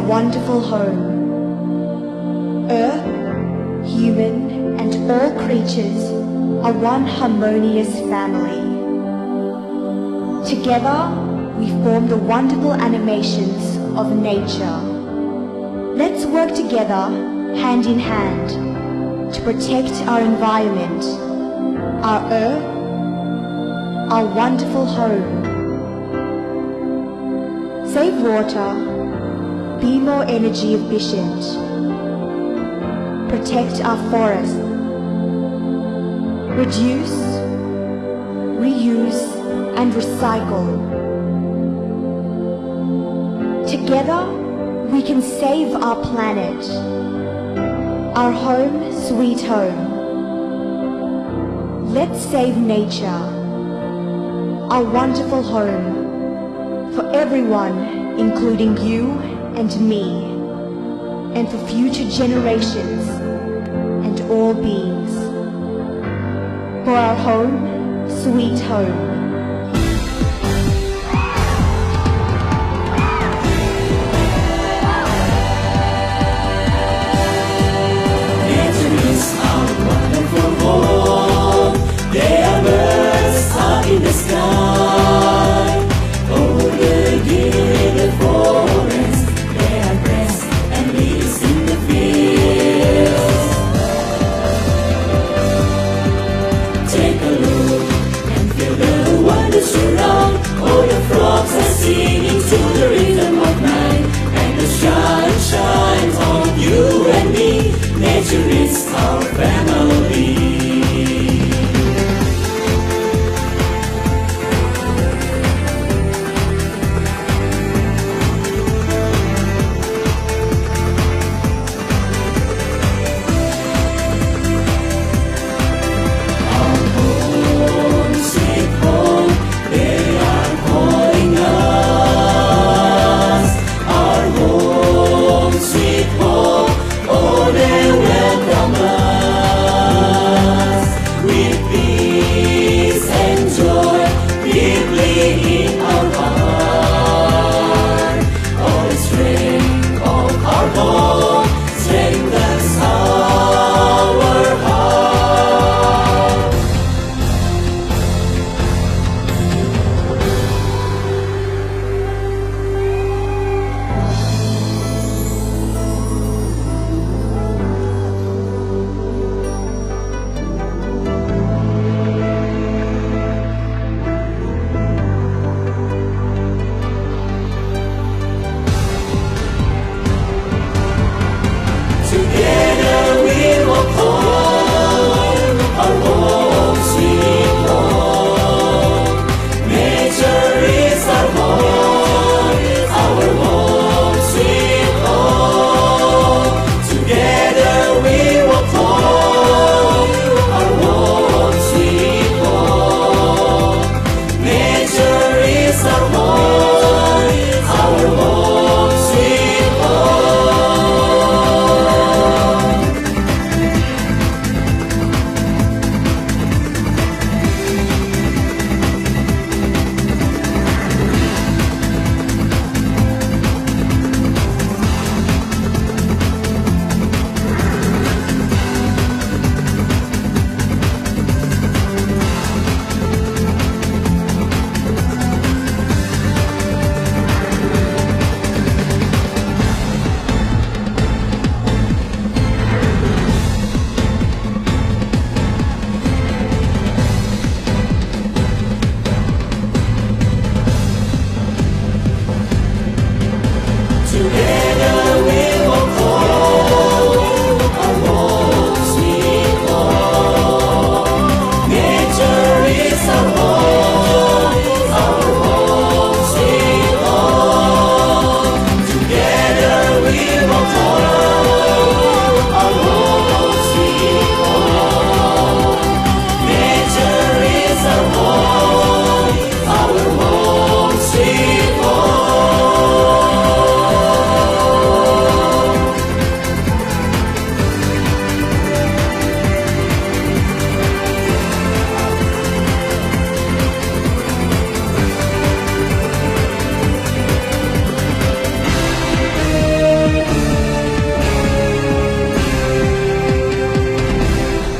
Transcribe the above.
wonderful home. Earth, human, and all creatures are one harmonious family. Together, we form the wonderful animations of nature. Let's work together, hand in hand, to protect our environment, our earth, our wonderful home. Save water, be more energy efficient, protect our forests, reduce, reuse, and recycle. Together, we can save our planet, our home, sweet home. Let's save nature, our wonderful home, for everyone, including you and me, and for future generations and all beings. For our home, sweet home. There are birds up in the sky, over the deer in the forest. There are grass and leaves in the fields. Take a look and feel the wonders around. All the frogs are singing to the rhythm of night, and the sun shines on you and me. Nature is our friend.